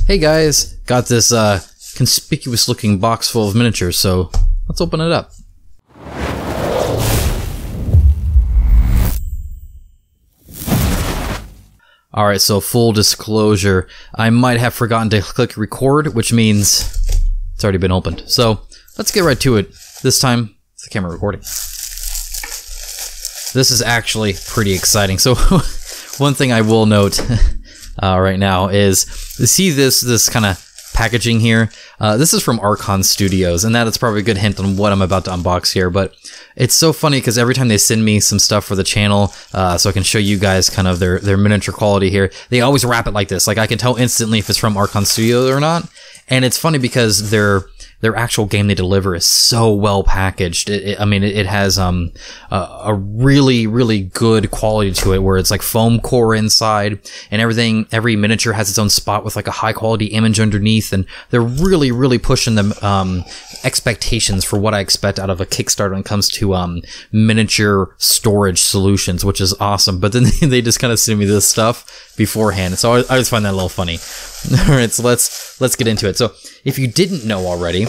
Hey guys, got this conspicuous looking box full of miniatures, so let's open it up. Alright, so full disclosure, I might have forgotten to click record, which means it's already been opened. So let's get right to it. This time, it's the camera recording. This is actually pretty exciting. So one thing I will note right now is, see this kind of packaging here? This is from Archon Studios, and that is probably a good hint on what I'm about to unbox here, but it's so funny because every time they send me some stuff for the channel, so I can show you guys kind of their miniature quality here, they always wrap it like this. Like, I can tell instantly if it's from Archon Studios or not, and it's funny because their actual game they deliver is so well packaged. I mean, it has a really good quality to it, where it's like foam core inside and everything. Every miniature has its own spot with like a high quality image underneath, and they're really pushing the expectations for what I expect out of a Kickstarter when it comes to miniature storage solutions, which is awesome. But then they just kind of send me this stuff beforehand, so I always find that a little funny. All right, so let's get into it. So if you didn't know already,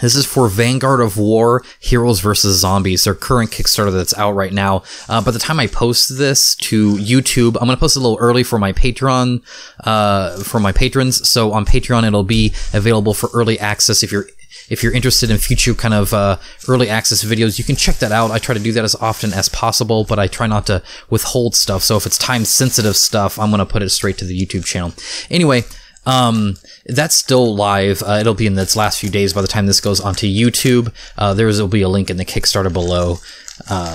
this is for Vanguard of War Heroes vs. Zombies, their current Kickstarter that's out right now. By the time I post this to YouTube, I'm going to post it a little early for my Patreon, for my patrons. So on Patreon, it'll be available for early access. If you're interested in future kind of early access videos, you can check that out. I try to do that as often as possible, but I try not to withhold stuff. So if it's time-sensitive stuff, I'm going to put it straight to the YouTube channel. Anyway, that's still live. It'll be in its last few days by the time this goes onto YouTube. There'll be a link in the Kickstarter below,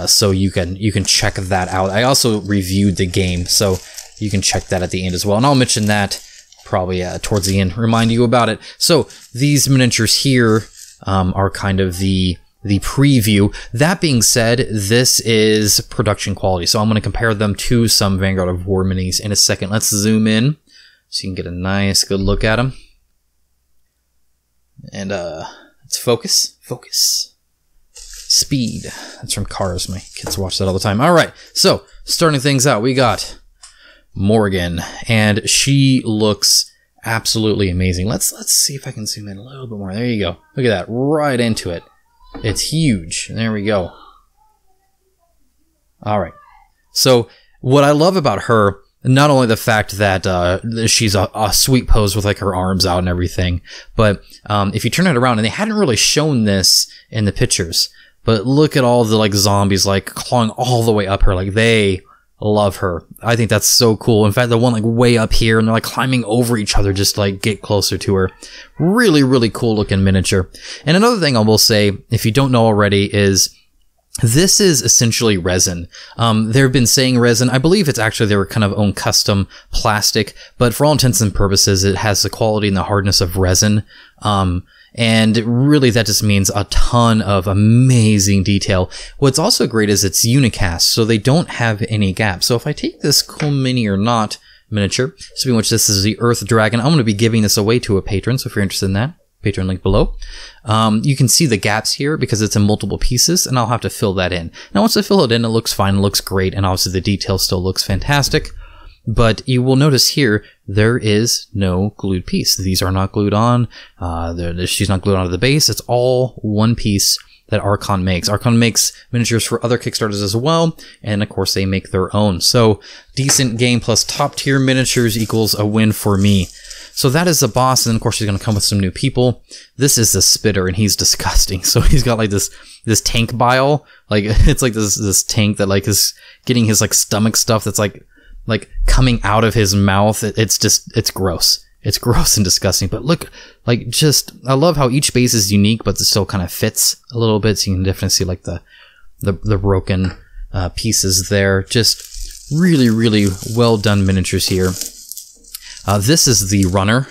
so you can check that out. I also reviewed the game, so you can check that at the end as well, and I'll mention that probably towards the end, remind you about it. So these miniatures here are kind of the preview. That being said, this is production quality, so I'm going to compare them to some Vanguard of War minis in a second. Let's zoom in so you can get a nice good look at them. And let's focus. Speed. That's from Cars. My kids watch that all the time. All right, so starting things out, we got Morgan, and she looks absolutely amazing. Let's see if I can zoom in a little bit more. There you go. Look at that, right into it. It's huge. There we go. All right. So what I love about her, not only the fact that she's a sweet pose with like her arms out and everything, but if you turn it around, and they hadn't really shown this in the pictures, but look at all the like zombies like clawing all the way up her, like they love her. I think that's so cool. In fact, the one like way up here, and they're like climbing over each other just to like get closer to her. Really cool looking miniature. And another thing I will say, if you don't know already, is this is essentially resin. They've been saying resin. I believe it's actually their kind of own custom plastic, but for all intents and purposes, it has the quality and the hardness of resin. And really that just means a ton of amazing detail. What's also great is it's Unicast, so they don't have any gaps. So if I take this cool mini or not miniature, speaking of which, this is the Earth Dragon. I'm going to be giving this away to a patron, so if you're interested in that, Patreon link below. You can see the gaps here because it's in multiple pieces, and I'll have to fill that in. Now once I fill it in, it looks fine, it looks great, and obviously the detail still looks fantastic. But you will notice here, there is no glued piece. These are not glued on. She's not glued onto the base. It's all one piece that Archon makes. Archon makes miniatures for other Kickstarters as well, and of course they make their own. So decent game plus top tier miniatures equals a win for me. So that is the boss, and of course she's going to come with some new people. This is the Spitter, and he's disgusting. So he's got like this tank bile, like it's like this tank that like is getting his like stomach stuff that's like coming out of his mouth. It's gross. It's gross and disgusting. But look, like I love how each base is unique, but it still kind of fits a little bit. So you can definitely see like the broken pieces there. Just really well done miniatures here. This is the runner,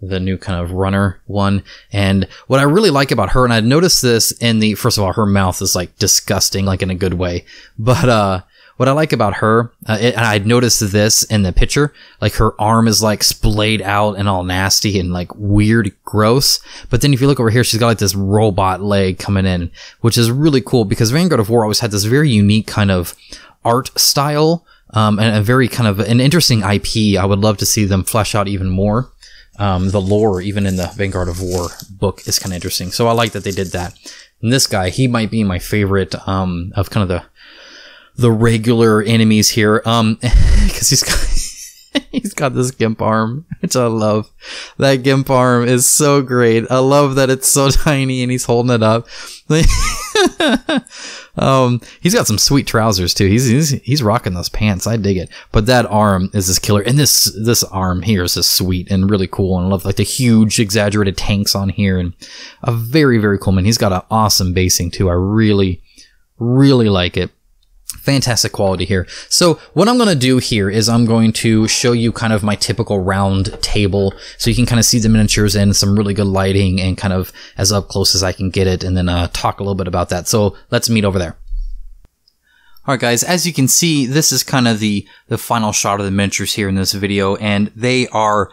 the new kind of runner one. And what I really like about her, and I noticed this in first of all, her mouth is like disgusting, like in a good way. But what I like about her, and I noticed this in the picture, like her arm is like splayed out and all nasty and like weird, gross. But then if you look over here, she's got like this robot leg coming in, which is really cool because Vanguard of War always had this very unique kind of art style and a very kind of an interesting IP. I would love to see them flesh out even more. The lore, even in the Vanguard of War book, is kind of interesting. So I like that they did that. And this guy, he might be my favorite of kind of the regular enemies here, because he's got this gimp arm, which I love. That gimp arm is so great. I love that it's so tiny and he's holding it up. He's got some sweet trousers too. He's rocking those pants. I dig it. But that arm is this killer, and this arm here is just sweet and really cool. And I love like the huge exaggerated tanks on here, and a very, very cool man. He's got an awesome basing too. I really, really like it. Fantastic quality here. So what I'm going to do here is I'm going to show you kind of my typical round table, so you can kind of see the miniatures and some really good lighting and kind of as up close as I can get it, and then talk a little bit about that. So let's meet over there. Alright guys, as you can see, this is kind of the final shot of the miniatures here in this video, and they are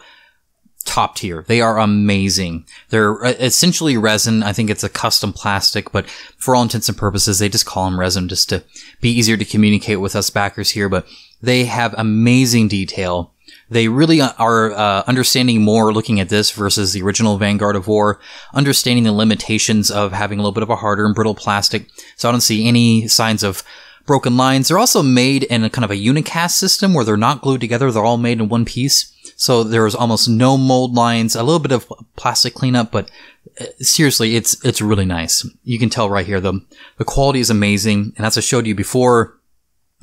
top tier. They are amazing. They're essentially resin. I think it's a custom plastic, but for all intents and purposes, they just call them resin just to be easier to communicate with us backers here. But they have amazing detail. They really are understanding more looking at this versus the original Vanguard of War, understanding the limitations of having a little bit of a harder and brittle plastic. So I don't see any signs of broken lines. They're also made in a kind of a Unicast system where they're not glued together. They're all made in one piece. So there's almost no mold lines, a little bit of plastic cleanup, but seriously, it's really nice. You can tell right here, the quality is amazing. And as I showed you before,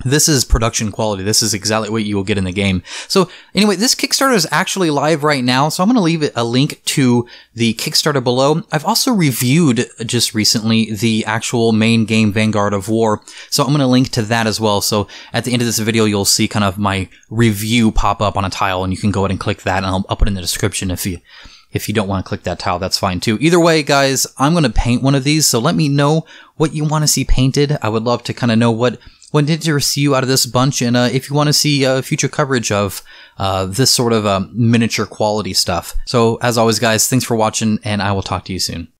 this is production quality. This is exactly what you will get in the game. So anyway, this Kickstarter is actually live right now. So I'm going to leave a link to the Kickstarter below. I've also reviewed just recently the actual main game Vanguard of War. So I'm going to link to that as well. So at the end of this video, you'll see kind of my review pop up on a tile, and you can go ahead and click that, and I'll put it in the description if you don't want to click that tile, that's fine too. Either way, guys, I'm going to paint one of these. So let me know what you want to see painted. I would love to kind of know what interests you out of this bunch, and if you want to see future coverage of this sort of miniature quality stuff. So as always, guys, thanks for watching, and I will talk to you soon.